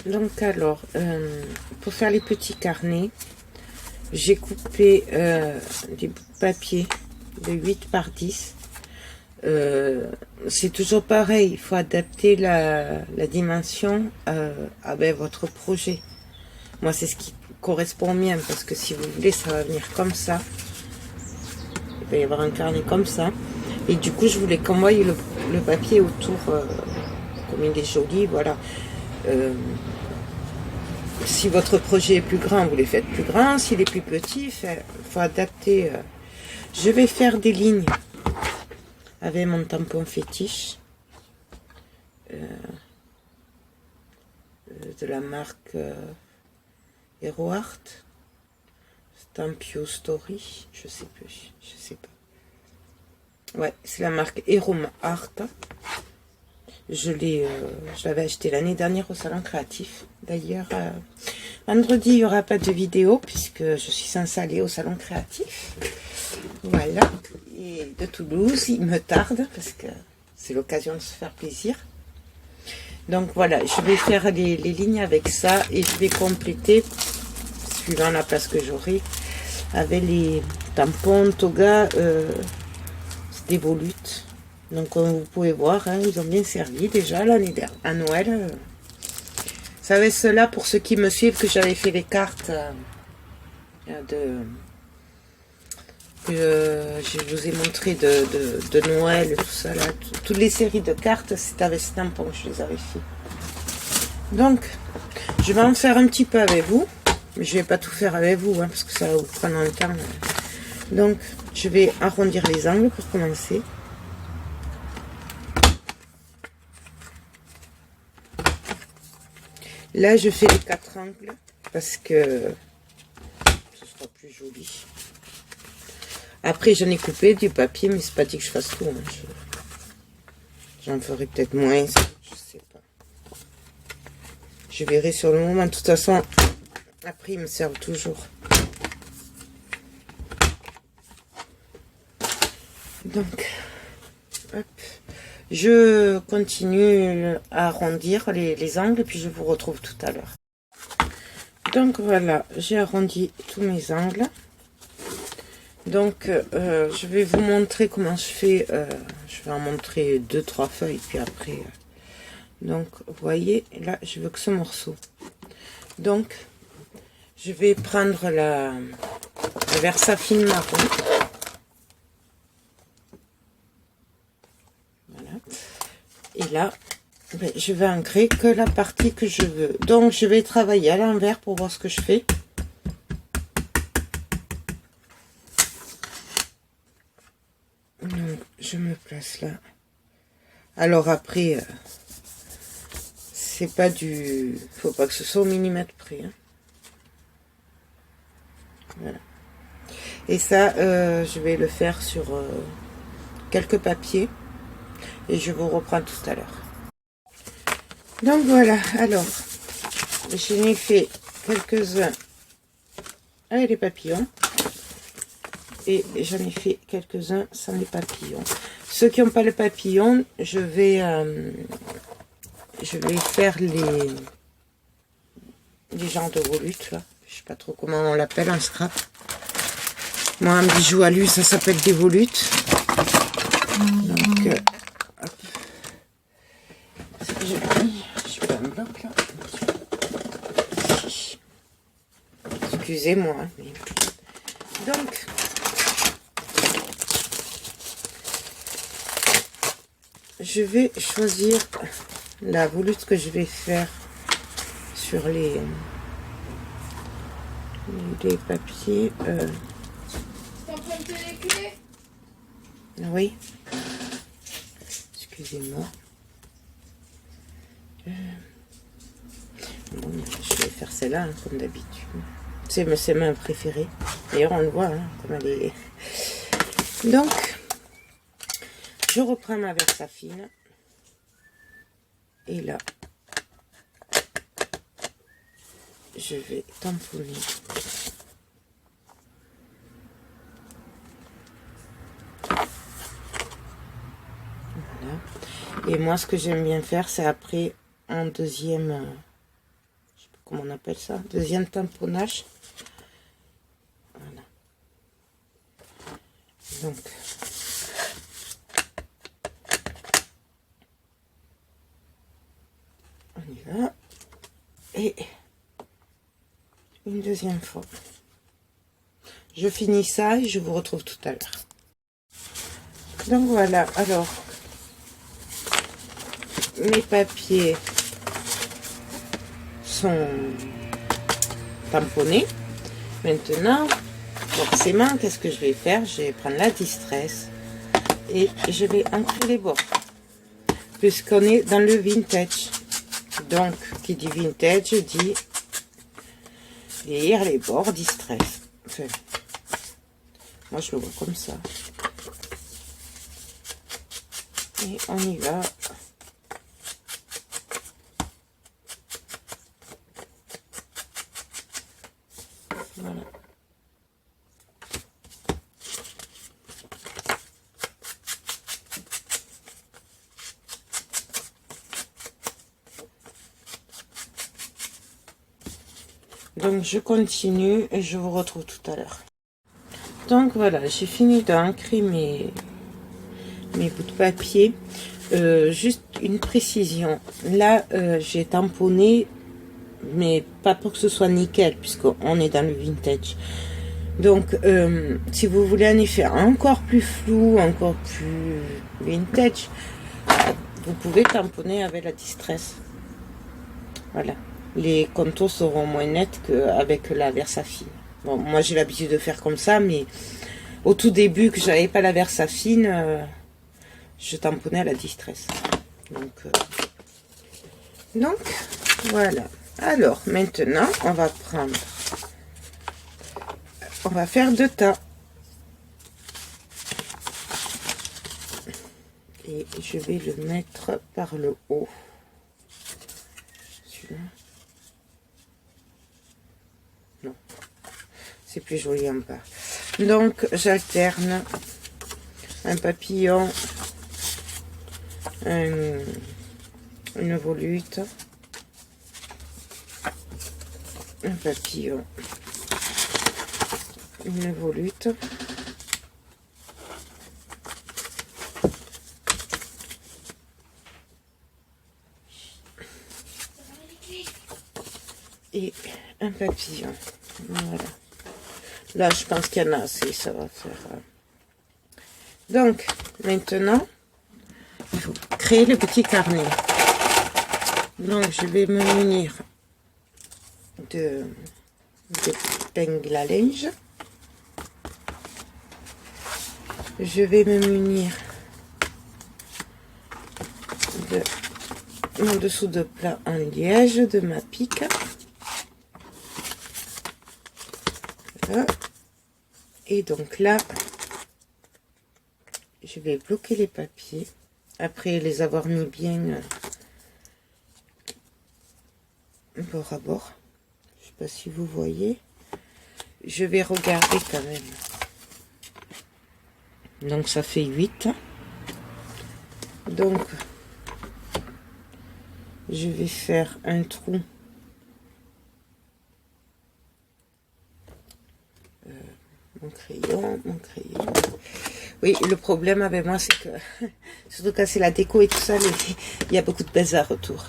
Donc alors, pour faire les petits carnets, j'ai coupé des bouts de papier de 8 par 10. C'est toujours pareil, il faut adapter la dimension à votre projet. Moi, c'est ce qui correspond bien, parce que si vous voulez, ça va venir comme ça. Il va y avoir un carnet comme ça. Et du coup, je voulais qu'on voie le papier autour, comme il est joli, voilà. Si votre projet est plus grand, vous les faites plus grand. S'il est plus petit, il faut adapter. Je vais faire des lignes avec mon tampon fétiche de la marque Hero Art, Stampio Story, je sais pas. Ouais, c'est la marque Hero Art. Je l'avais acheté l'année dernière au salon créatif. D'ailleurs, vendredi, il n'y aura pas de vidéo puisque je suis censée aller au salon créatif. Voilà. Et de Toulouse, il me tarde parce que c'est l'occasion de se faire plaisir. Donc voilà, je vais faire les lignes avec ça et je vais compléter, suivant la place que j'aurai, avec les tampons Toga des volutes. Donc comme vous pouvez voir, hein, ils ont bien servi déjà l'année dernière, à Noël. Ça va être cela pour ceux qui me suivent, que j'avais fait les cartes que je vous ai montré de Noël, tout ça là. Toutes les séries de cartes, c'est avec ce tampon que je les avais fait. Donc, je vais en faire un petit peu avec vous. Mais je vais pas tout faire avec vous, hein, parce que ça va vous prendre un temps. Donc, je vais arrondir les angles pour commencer. Là, je fais les 4 angles parce que ce sera plus joli. Après, j'en ai coupé du papier, mais c'est pas dit que je fasse tout. Hein. J'en ferai peut-être moins, je sais pas. Je verrai sur le moment. De toute façon, après, ils me servent toujours. Donc, hop. Je continue à arrondir les angles, puis je vous retrouve tout à l'heure. Donc voilà, j'ai arrondi tous mes angles. Donc je vais vous montrer comment je fais. Je vais en montrer 2-3 feuilles, puis après. Donc vous voyez, là je veux que ce morceau. Donc je vais prendre la Versafine marron. Et là, je vais ancrer que la partie que je veux. Donc, je vais travailler à l'envers pour voir ce que je fais. Donc, je me place là. Alors après, c'est pas du... Faut pas que ce soit au millimètre près. Hein. Voilà. Et ça, je vais le faire sur quelques papiers. Et je vous reprends tout à l'heure. Donc voilà, alors, j'en ai fait quelques-uns avec les papillons. Et j'en ai fait quelques-uns sans les papillons. Ceux qui n'ont pas le papillon, je vais faire les genres de volutes, là. Je sais pas trop comment on l'appelle, un scrap. Moi, un bijou à lui, ça s'appelle des volutes. Donc, j'ai pas un bloc là. Excusez-moi. Mais... Donc, je vais choisir la volute que je vais faire sur les papiers. Les clés. Oui. Excusez-moi. Bon, je vais faire celle-là, hein, comme d'habitude. C'est ma préférée. D'ailleurs, on le voit, hein, comme elle est. Donc, je reprends ma Versafine. Et là, je vais tamponner. Voilà. Et moi, ce que j'aime bien faire, c'est après un deuxième, je sais pas comment on appelle ça, deuxième tamponnage. Voilà. Donc, on y va. Et une deuxième fois. Je finis ça et je vous retrouve tout à l'heure. Donc voilà, alors, mes papiers sont tamponnés. Maintenant, forcément, qu'est-ce que je vais faire? Je vais prendre la Distress et je vais ancrer les bords. Puisqu'on est dans le vintage. Donc, qui dit vintage, dit lire les bords Distress. Enfin, moi, je le vois comme ça. Et on y va. Voilà. Donc, je continue et je vous retrouve tout à l'heure. Donc, voilà, j'ai fini d'ancrer mes bouts de papier. Juste une précision. Là, j'ai tamponné, mais pas pour que ce soit nickel, puisqu'on est dans le vintage. Donc, si vous voulez un effet encore plus flou, encore plus vintage, vous pouvez tamponner avec la Distress. Voilà. Les contours seront moins nets qu'avec la Versafine. Bon, moi j'ai l'habitude de faire comme ça, mais au tout début, que j'avais pas la Versafine, je tamponnais à la Distress. Donc, voilà. Alors, maintenant, on va faire 2 tas. Et je vais le mettre par le haut. Celui-là. Non. C'est plus joli en bas. Donc, j'alterne un papillon, une volute, un papillon, une volute, et un papillon. Voilà. Là, je pense qu'il y en a assez, ça va faire. Donc, maintenant, il faut créer le petit carnet. Donc, je vais me munir d'épingle à linge. Je vais me munir de mon dessous de plat en liège, de ma pique. Voilà. Et donc là, je vais bloquer les papiers après les avoir mis bien bord à bord. Je sais pas si vous voyez. Je vais regarder quand même. Donc ça fait 8. Donc je vais faire un trou. Mon crayon. Oui, le problème avec moi, c'est que, surtout quand c'est la déco et tout ça, il y a beaucoup de bazar autour.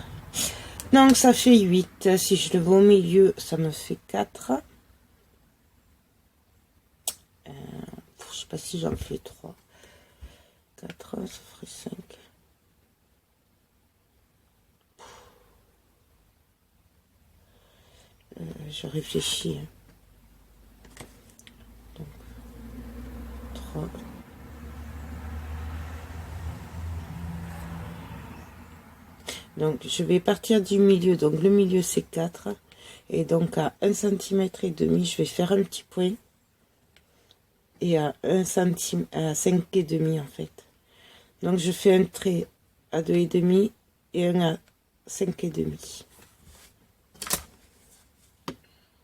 Donc, ça fait 8. Si je le vois au milieu, ça me fait 4. Je sais pas si j'en fais 3. 4, ça ferait 5. Je réfléchis. Donc, 3. Donc je vais partir du milieu, donc le milieu c'est 4, et donc à 1,5 cm je vais faire un petit point, et à 1 cm, à 5,5 en fait. Donc je fais un trait à 2,5 et un à 5,5.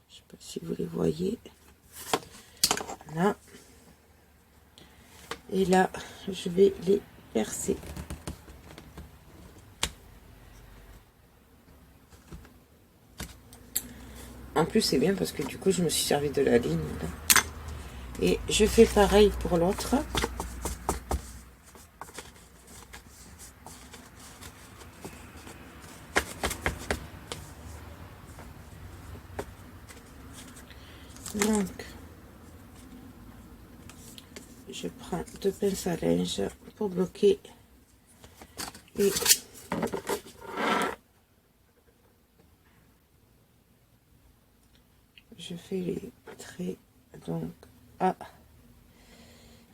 Je sais pas si vous les voyez. Voilà. Et là, je vais les percer. En plus, c'est bien parce que du coup, je me suis servi de la ligne. Là. Et je fais pareil pour l'autre. Donc, je prends 2 pinces à linge pour bloquer et je fais les traits donc à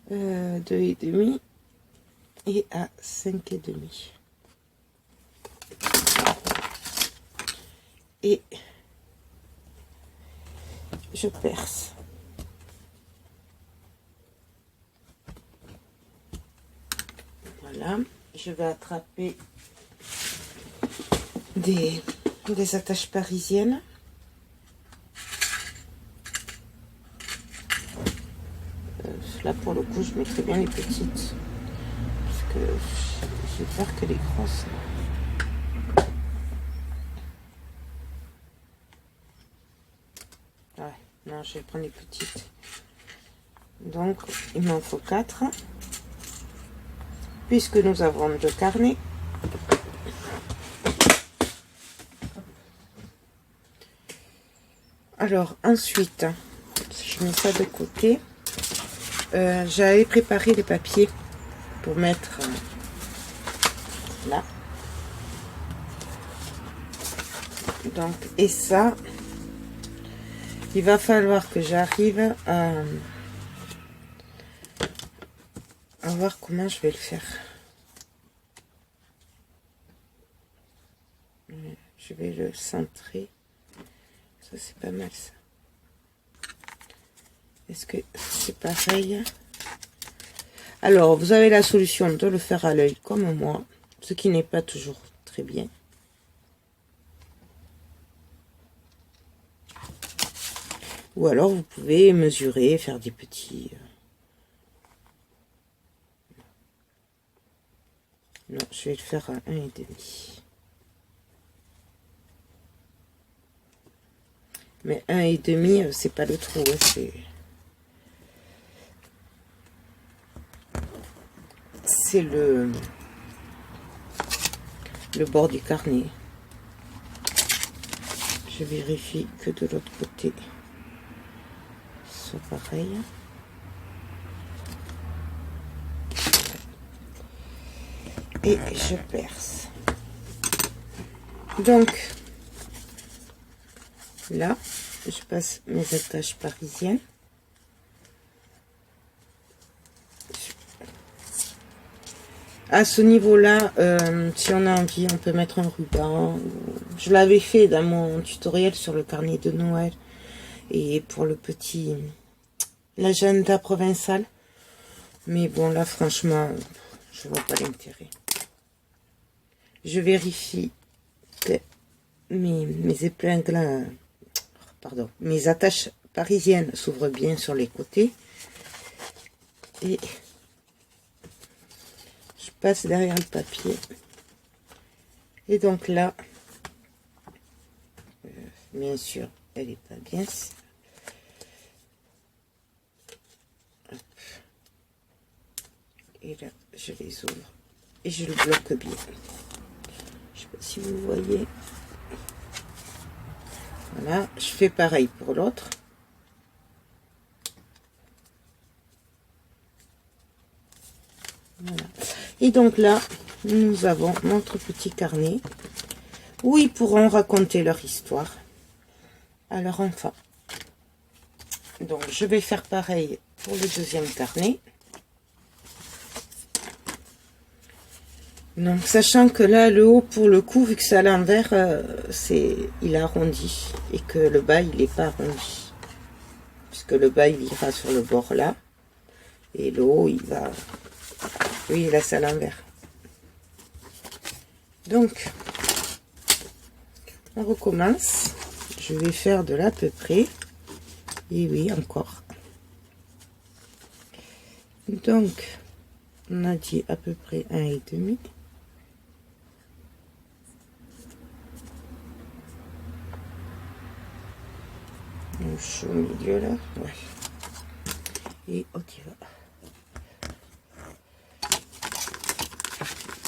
2,5 et à 5,5 et je perce. Voilà, je vais attraper des attaches parisiennes. Là pour le coup je mettrai bien les petites parce que j'ai peur que les grosses. Ouais, non, je vais prendre les petites. Donc il m'en faut 4 puisque nous avons 2 carnets. Alors ensuite je mets ça de côté. J'avais préparé les papiers pour mettre là. Donc, et ça, il va falloir que j'arrive à voir comment je vais le faire. Je vais le centrer. Ça, c'est pas mal, ça. Est-ce que c'est pareil? Alors, vous avez la solution de le faire à l'œil comme moi, ce qui n'est pas toujours très bien. Ou alors, vous pouvez mesurer, faire des petits... Non, je vais le faire à 1,5. Mais 1,5, c'est pas le trou, hein, c'est le bord du carnet. Je vérifie que de l'autre côté soit pareil. Et je perce. Donc là, je passe mes attaches parisiennes. À ce niveau-là, si on a envie, on peut mettre un ruban. Je l'avais fait dans mon tutoriel sur le carnet de Noël. Et pour le petit... l'agenda provençal. Mais bon, là, franchement, je vois pas l'intérêt. Je vérifie que mes épingles... pardon, mes attaches parisiennes s'ouvrent bien sur les côtés. Et... je passe derrière le papier et donc là bien sûr elle est pas bien. Hop. Et là je les ouvre et je le bloque bien. Je sais pas si vous voyez. Voilà, je fais pareil pour l'autre. Voilà. Et donc là, nous avons notre petit carnet où ils pourront raconter leur histoire à leur enfant. Donc, je vais faire pareil pour le deuxième carnet. Donc, sachant que là, le haut, pour le coup, vu que c'est à l'envers, il est arrondi. Et que le bas, il n'est pas arrondi. Puisque le bas, il ira sur le bord là. Et le haut, il va... Oui, là, c'est à l'envers. Donc, on recommence. Je vais faire de l'à peu près. Et oui, encore. Donc, on a dit à peu près 1,5. Je suis au milieu là. Ouais. Et on y va.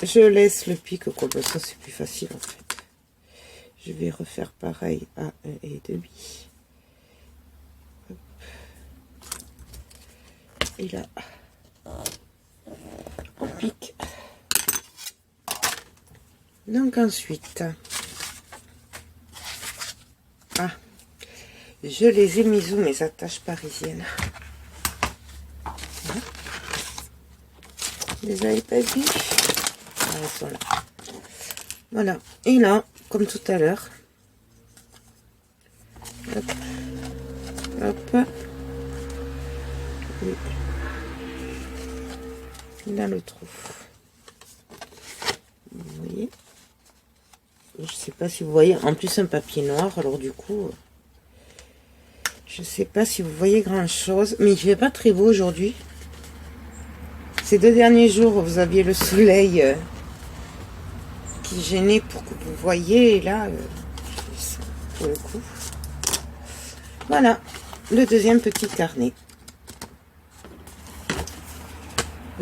Je laisse le pic comme ça, c'est plus facile en fait. Je vais refaire pareil à 1,5. Et là, on pique. Donc ensuite, je les ai mis où mes attaches parisiennes? Vous les avez pas vues? Elles sont là. Voilà. Et là, comme tout à l'heure, hop, hop, oui. Là le trou. Vous voyez? Je sais pas si vous voyez. En plus un papier noir. Alors du coup, je sais pas si vous voyez grand chose, mais il fait pas très beau aujourd'hui. Ces 2 derniers jours, vous aviez le soleil qui gênait pour que vous voyez. Et là, pour le coup, voilà le deuxième petit carnet.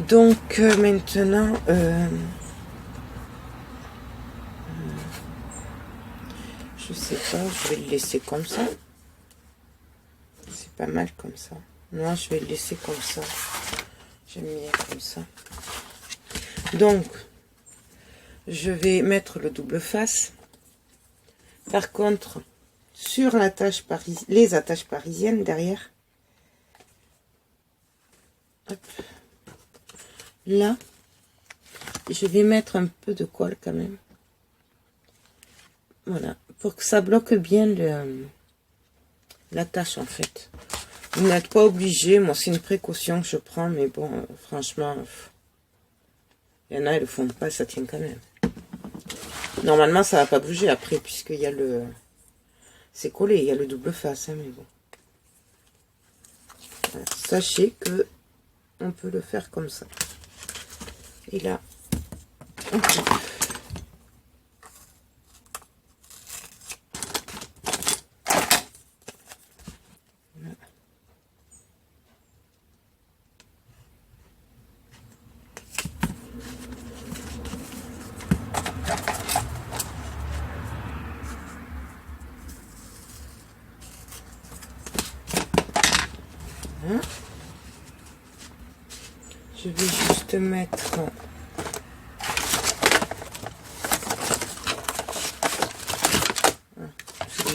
Donc maintenant, je sais pas, je vais le laisser comme ça. C'est pas mal comme ça. Non, je vais le laisser comme ça. J'aime bien comme ça. Donc, je vais mettre le double face. Par contre, sur l'attache les attaches parisiennes derrière, hop, là, je vais mettre un peu de colle quand même. Voilà, pour que ça bloque bien l'attache en fait. Vous n'êtes pas obligé, moi c'est une précaution que je prends, mais bon, franchement, il y en a, ils le font pas, ça tient quand même. Normalement, ça va pas bouger après, puisqu'il y a le... C'est collé, il y a le double face, hein, mais bon. Alors, sachez que on peut le faire comme ça. Et là, on coupe. Voilà. Je vais juste mettre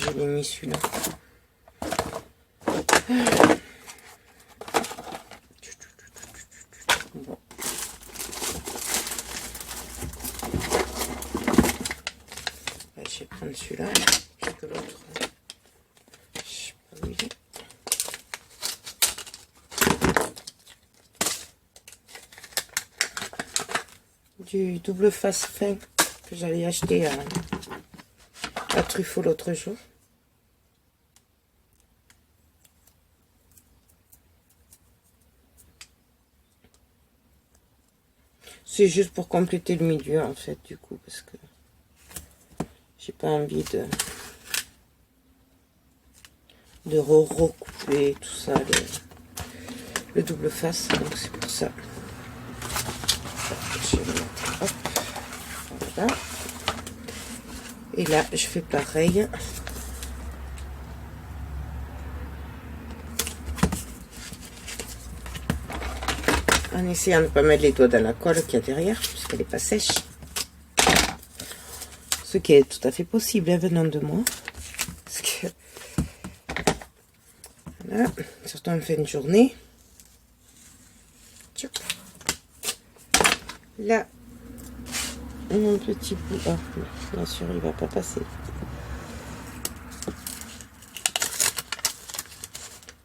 je l'ai mis celui-là. Bon. Je vais prendre celui-là, parce que l'autre, je sais pas où il est. Du double face fin que j'allais acheter à Truffaut l'autre jour. C'est juste pour compléter le milieu en fait du coup, parce que j'ai pas envie de recouper tout ça, le double face, donc c'est pour ça. Je vais le mettre, hop, voilà. Et là, je fais pareil. En essayant de ne pas mettre les doigts dans la colle qu'il y a derrière, puisqu'elle n'est pas sèche. Ce qui est tout à fait possible, hein, venant de moi. Parce que, voilà, surtout en fin de journée. Là, mon petit bout. Ah, bien sûr, il va pas passer.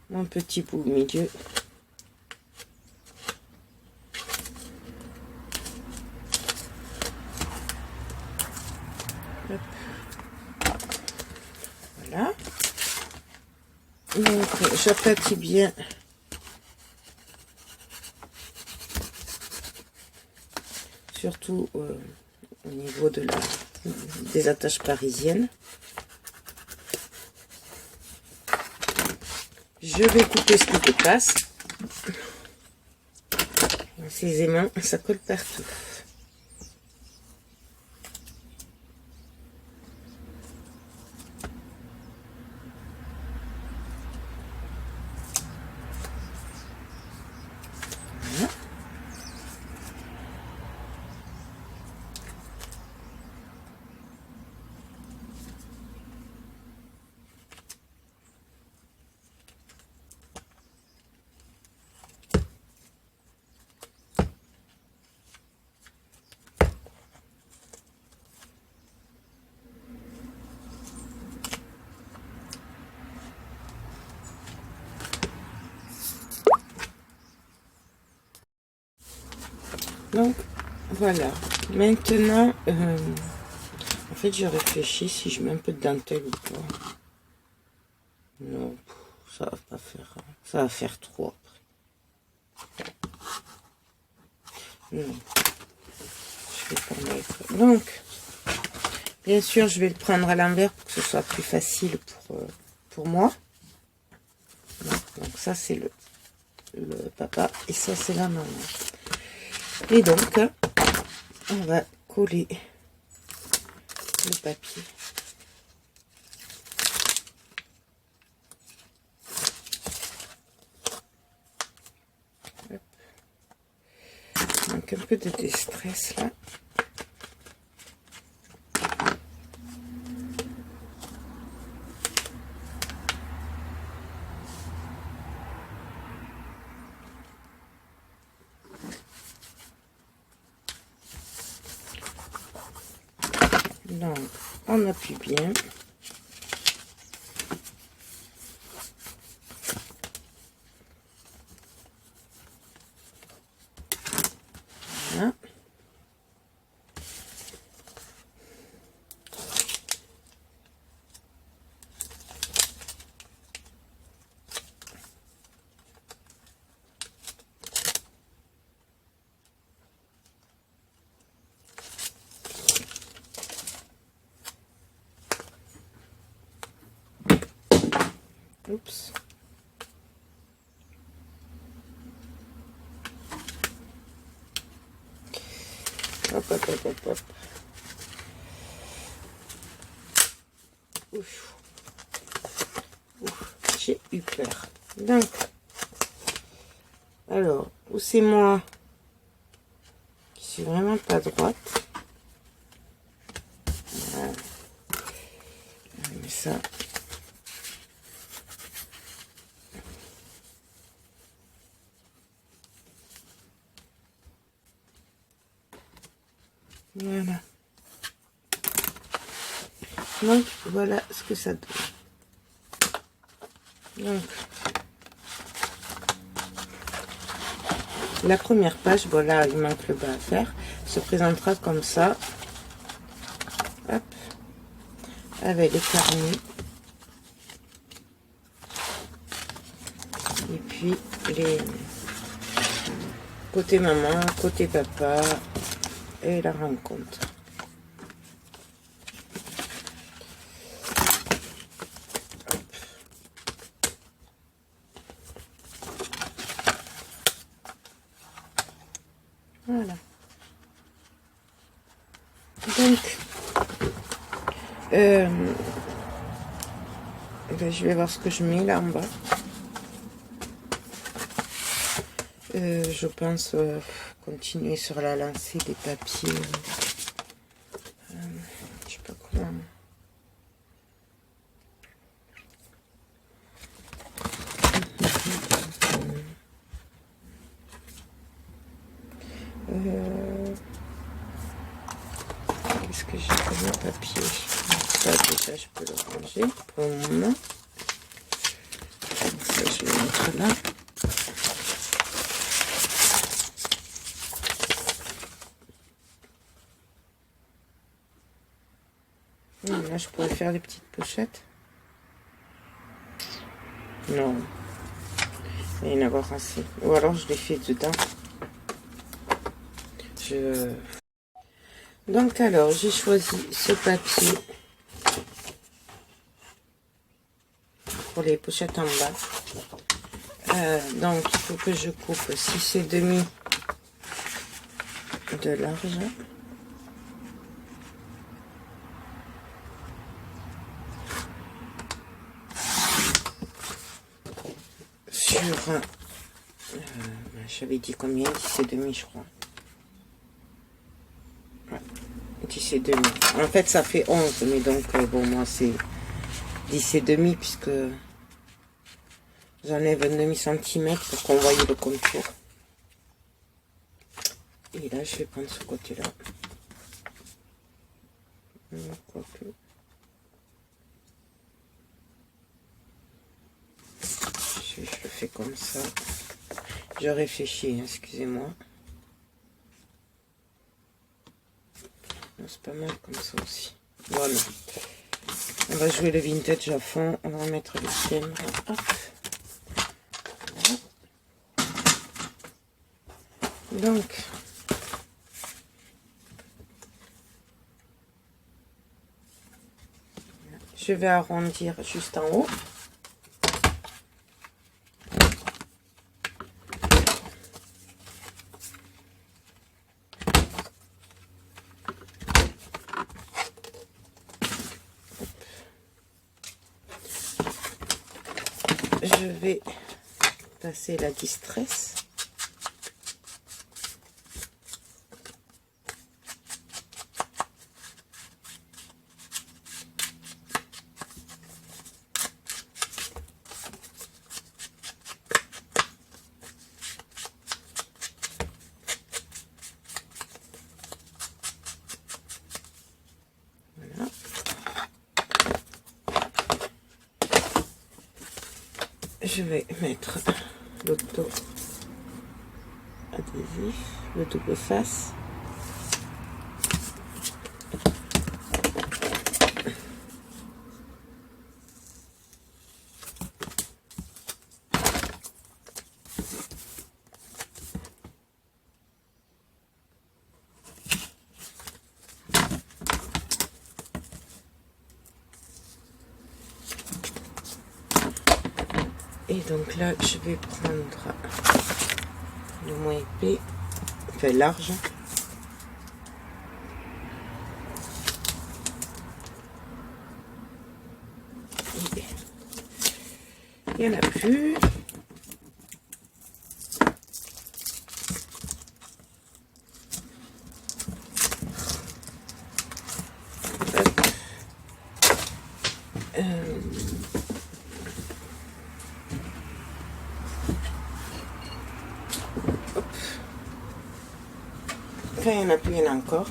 Mon petit bout au milieu. Hop. Voilà. Donc, j'aplatis bien. Surtout au niveau de des attaches parisiennes. Je vais couper ce qui dépasse. Ces aimants, ça colle partout. Voilà. Donc voilà, maintenant en fait je réfléchis si je mets un peu de dentelle ou pas. Non, ça va pas faire, ça va faire trop après. Non, je vais pas mettre. Donc bien sûr je vais le prendre à l'envers pour que ce soit plus facile pour moi. Donc ça c'est le papa et ça c'est la maman. Et donc, on va coller le papier. Hop. Donc un peu de déstress là. Donc, on appuie bien. Voilà. Oups. Hop, hop, hop, hop, hop. Ouf. Ouf. J'ai eu peur. Donc, alors, où c'est moi qui suis vraiment pas droite. Voilà. On met ça. Voilà. Donc, voilà ce que ça donne. Donc, la première page, voilà, il manque le bas à faire, se présentera comme ça. Hop. Avec les carnets. Et puis, les côté maman, côté papa et la rencontre. Voilà. Donc, je vais voir ce que je mets là en bas. Je pense continuer sur la lancée des papiers. Je sais pas comment. ça, déjà, je peux le ranger pour le moment. Donc, ça, je vais le mettre là. Là, je pourrais faire les petites pochettes. Non. Il va y en avoir assez. Ou alors, je les fais dedans. Donc, alors, j'ai choisi ce papier pour les pochettes en bas. Donc, il faut que je coupe 6,5 de large. Sur j'avais dit combien? 10,5 je crois. Ouais, 10,5. En fait ça fait 11, mais donc bon, moi c'est 10,5 puisque j'enlève un demi-centimètre pour qu'on voie le contour. Et là je vais prendre ce côté là. Quoique. Je le fais comme ça. Je réfléchis, excusez-moi. C'est pas mal comme ça aussi. Voilà. On va jouer le vintage à fond. On va mettre le thème. Hop. Voilà. Donc, je vais arrondir juste en haut. Je vais passer la distress. Voilà. Je vais mettre l'auto adhésif, le double face. Et donc là, je vais prendre le moins épais, enfin large. Et il n'y en a plus. Enfin, il n'y en a plus, il y en a encore.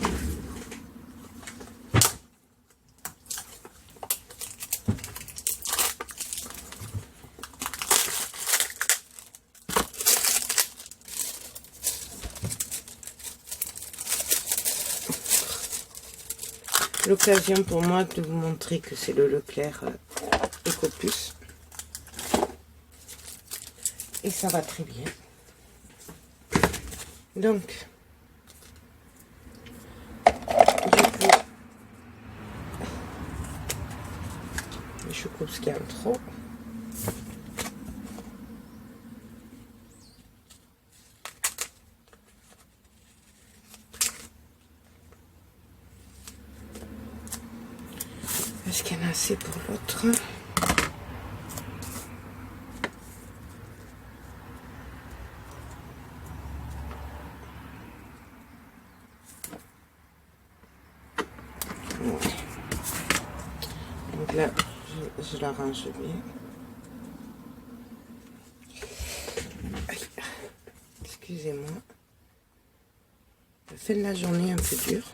L'occasion pour moi de vous montrer que c'est le Leclerc Ecopus. Et ça va très bien. Donc, je coupe ce qu'il y a en trop. Est-ce qu'il y en a assez pour l'autre? Ouais. Donc là, je l'arrange bien. Excusez-moi. La fin de la journée un peu dure.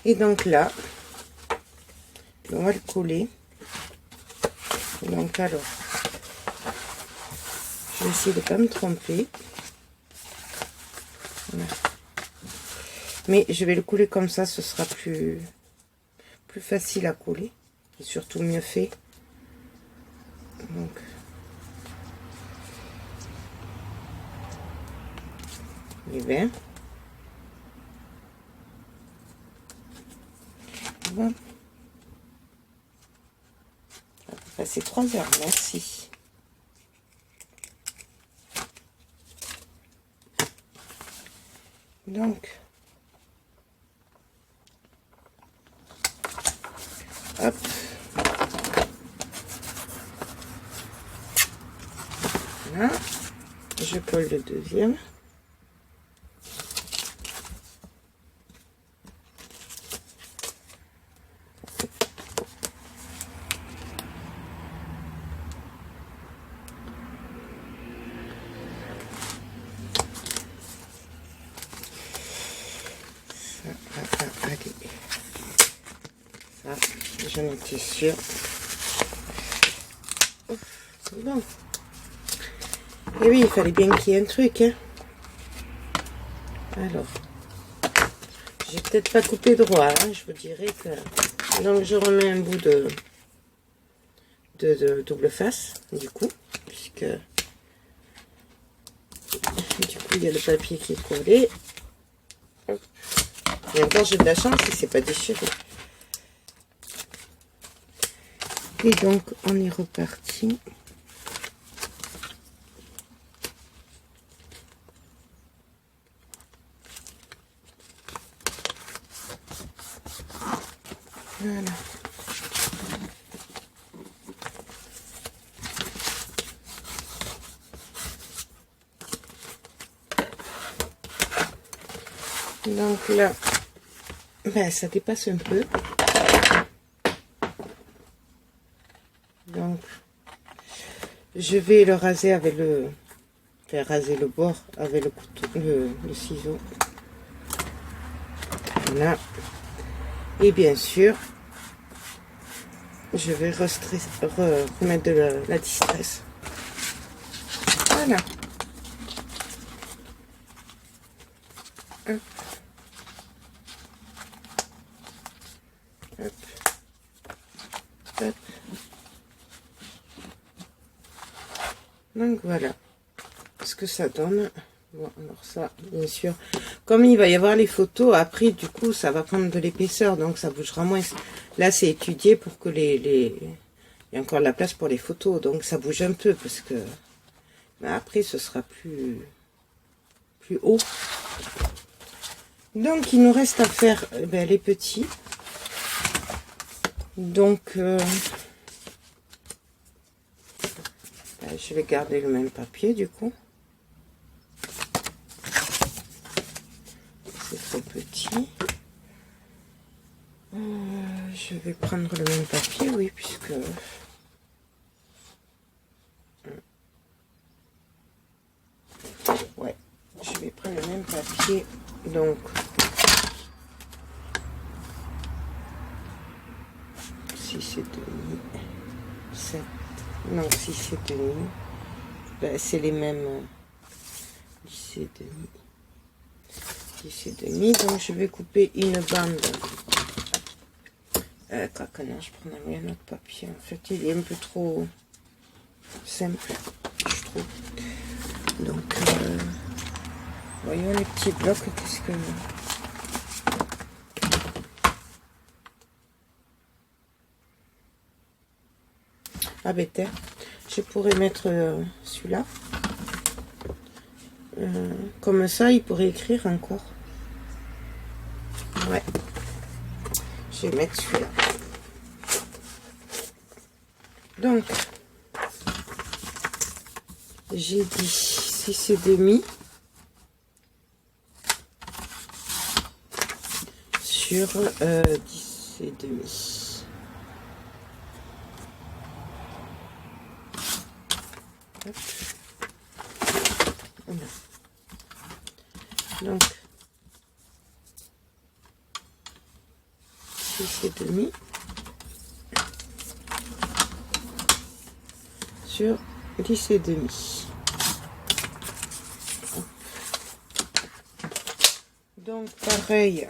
Et donc là, on va le coller. Donc alors, je vais essayer de ne pas me tromper. Voilà. Mais je vais le coller comme ça, ce sera plus facile à coller. Et surtout mieux fait. Donc, et bien. Voilà. Ça va passer 3 heures, merci. Donc, hop. Voilà. Je colle le deuxième. Allez. Ça, j'en étais sûre. Bon. Et oui, il fallait bien qu'il y ait un truc, hein. Alors, j'ai peut-être pas coupé droit, hein, je vous dirais que... Donc, je remets un bout de double face, du coup, puisque... Du coup, il y a le papier qui est collé. Hop. Et encore, j'ai de la chance, il s'est pas déchiré. Et donc, on est reparti. Voilà. Donc là, ben, ça dépasse un peu. Donc, je vais le raser avec le... Faire raser le bord avec le couteau, le ciseau. Voilà. Et bien sûr, je vais remettre de la distress. Voilà. Hop. Hop. Hop. Donc voilà ce que ça donne. Bon, alors ça, bien sûr, comme il va y avoir les photos, après, du coup, ça va prendre de l'épaisseur, donc ça bougera moins. Là, c'est étudié pour que il y a encore de la place pour les photos, donc ça bouge un peu, parce que mais après, ce sera plus haut. Donc, il nous reste à faire ben, les petits. Donc, ben, je vais garder le même papier, du coup. C'est trop petit. Je vais prendre le même papier, oui, puisque... Ouais, je vais prendre le même papier, donc... 6 et demi, 7, non, 6 et demi, ben, c'est les mêmes, 10 et demi, 10 et demi, donc je vais couper une bande. Non, je prends un autre papier, en fait, il est un peu trop simple, je trouve. Donc, voyons les petits blocs, qu'est-ce que... Ah, bête, je pourrais mettre celui-là. Comme ça, il pourrait écrire encore. Ouais. Je vais mettre celui-là. Donc, j'ai dit 6 et demi sur 10 et demi. Hop. Voilà. Donc, 10,5 sur 10,5. Donc pareil,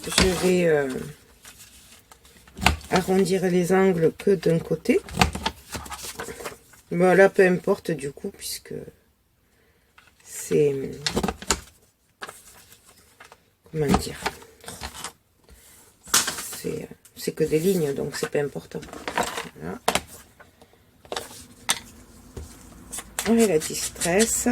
je vais arrondir les angles que d'un côté. Voilà, peu importe du coup, puisque c'est, comment dire, c'est que des lignes, donc c'est pas important. Voilà. Et la distress.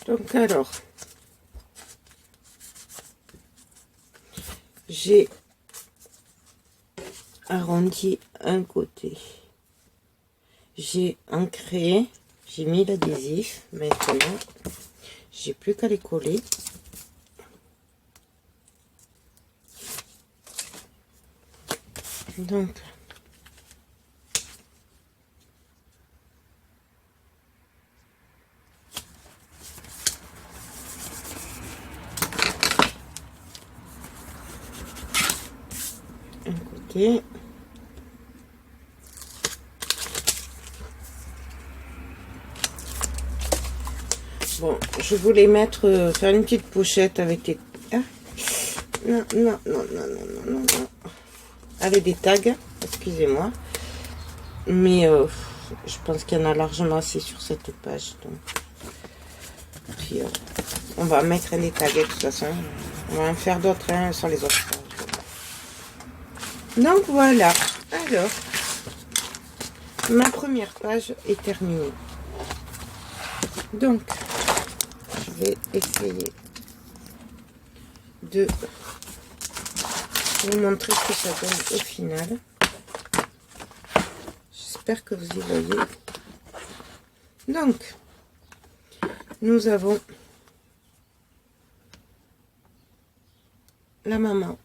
Donc alors, j'ai arrondi un côté, j'ai ancré, j'ai mis l'adhésif. Maintenant, j'ai plus qu'à les coller. Donc, un côté. Bon, je voulais mettre, faire une petite pochette avec des... Ah, non, non, non, non, non, non, non, non. Avec des tags, excusez-moi. Mais je pense qu'il y en a largement assez sur cette page. Donc. Puis, on va mettre des tags de toute façon. On va en faire d'autres hein, sur les autres pages. Donc voilà. Alors, ma première page est terminée. Donc, je vais essayer de vous montrer ce que ça donne au final. J'espère que vous y voyez. Donc, nous avons la maman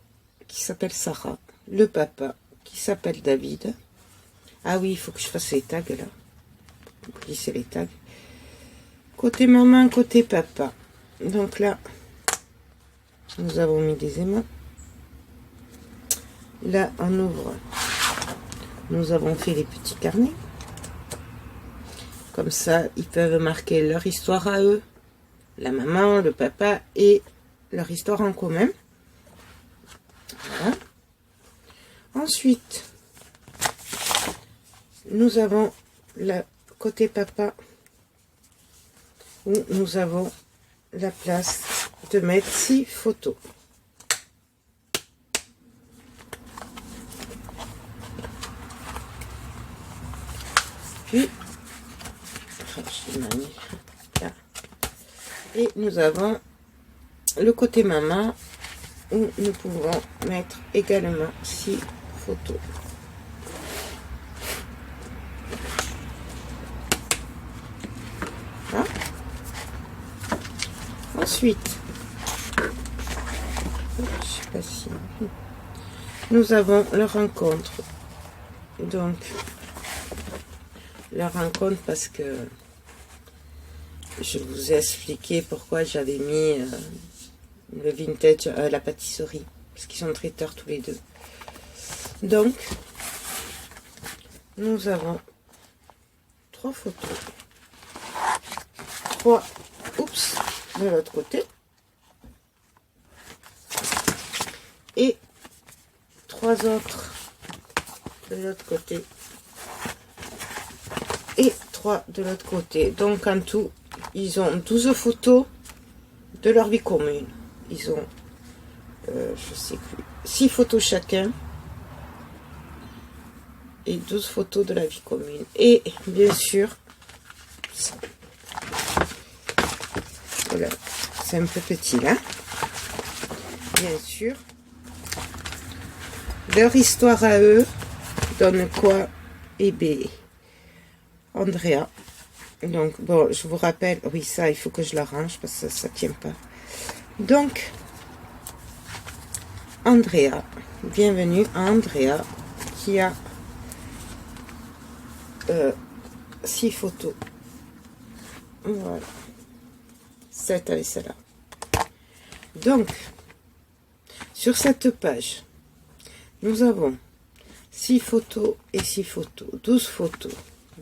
qui s'appelle Sarah, le papa qui s'appelle David. Ah oui, il faut que je fasse les tags là. Glisser les tags. Côté maman, côté papa. Donc là, nous avons mis des aimants. Là, on ouvre. Nous avons fait les petits carnets. Comme ça, ils peuvent marquer leur histoire à eux. La maman, le papa et leur histoire en commun. Voilà. Ensuite, nous avons le côté papa où nous avons la place de mettre 6 photos. Puis, et nous avons le côté maman où nous pouvons mettre également 6 photos. Voilà. Ensuite, je sais pas si nous avons la rencontre. Donc, la rencontre parce que je vous ai expliqué pourquoi j'avais mis le vintage à la pâtisserie, parce qu'ils sont traiteurs tous les deux. Donc, nous avons 3 photos. 3, oups, de l'autre côté. Et 3 autres de l'autre côté. Et 3 de l'autre côté. Donc, en tout, ils ont 12 photos de leur vie commune. Ils ont, je sais plus, 6 photos chacun. Et 12 photos de la vie commune. Et bien sûr, voilà, c'est un peu petit là. Bien sûr, leur histoire à eux donne quoi? et B, Andrea. Donc, bon, je vous rappelle, oui, ça, il faut que je l'arrange parce que ça tient pas. Donc, Andrea, bienvenue à Andrea, qui a 6 photos. Voilà. 7 avec celle-là. Donc, sur cette page, nous avons 6 photos et 6 photos. 12 photos.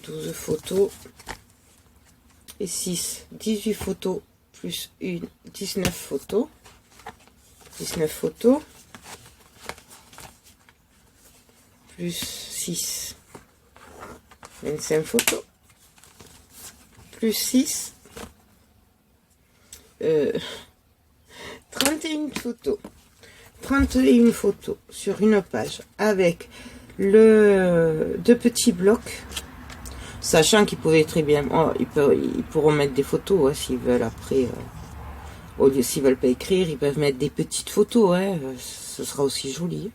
12 photos et 6. 18 photos plus 1. 19 photos. 19 photos. Plus 6. 25 photos. Plus 6. 31 photos. 31 photos sur une page avec le 2 petits blocs, sachant qu'ils pouvaient très bien, ils pourront mettre des photos hein, s'ils veulent après, au lieu s'ils veulent pas écrire, ils peuvent mettre des petites photos, hein, ce sera aussi joli.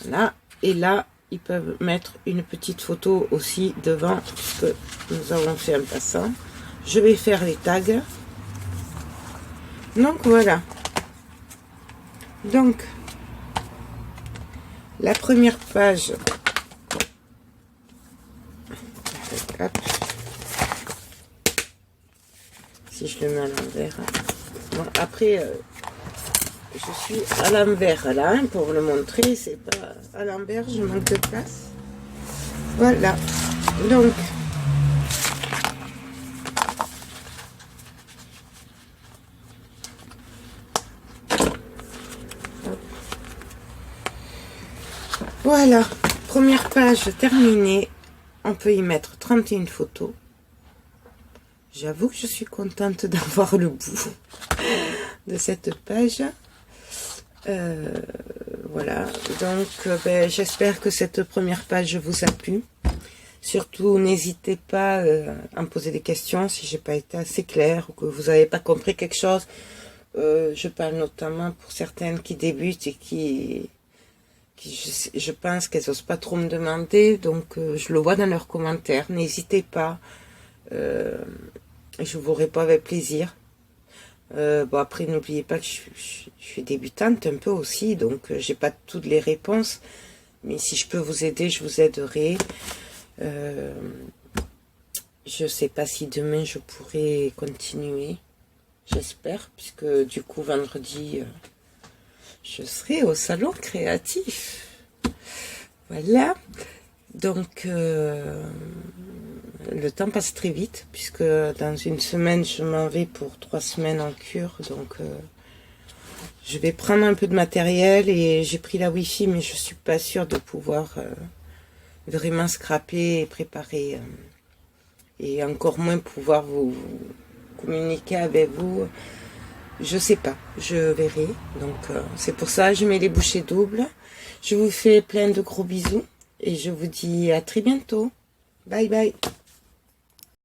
Là et là, ils peuvent mettre une petite photo aussi devant, puisque nous avons fait un passant. Je vais faire les tags. Donc voilà. Donc, la première page, hop, si je le mets à l'envers, bon, après, je suis à l'envers là, hein, pour le montrer, c'est pas à l'envers, je manque de place. Voilà, donc, voilà, première page terminée. On peut y mettre 31 photos. J'avoue que je suis contente d'avoir le bout de cette page. Voilà, donc j'espère que cette première page vous a plu. Surtout, n'hésitez pas à me poser des questions si j'ai pas été assez claire ou que vous n'avez pas compris quelque chose. Je parle notamment pour certaines qui débutent et qui je pense qu'elles n'osent pas trop me demander, donc je le vois dans leurs commentaires. N'hésitez pas, je vous réponds avec plaisir. Bon, après, n'oubliez pas que je suis débutante un peu aussi, donc j'ai pas toutes les réponses, mais si je peux vous aider, je vous aiderai. Je sais pas si demain je pourrai continuer, j'espère, puisque du coup vendredi je serai au salon créatif. Voilà, donc le temps passe très vite, puisque dans une semaine je m'en vais pour 3 semaines en cure, donc je vais prendre un peu de matériel et j'ai pris la Wi-Fi, mais je suis pas sûre de pouvoir vraiment scraper et préparer et encore moins pouvoir vous communiquer avec vous. Je sais pas, je verrai. Donc c'est pour ça que je mets les bouchées doubles. Je vous fais plein de gros bisous et je vous dis à très bientôt. Bye bye.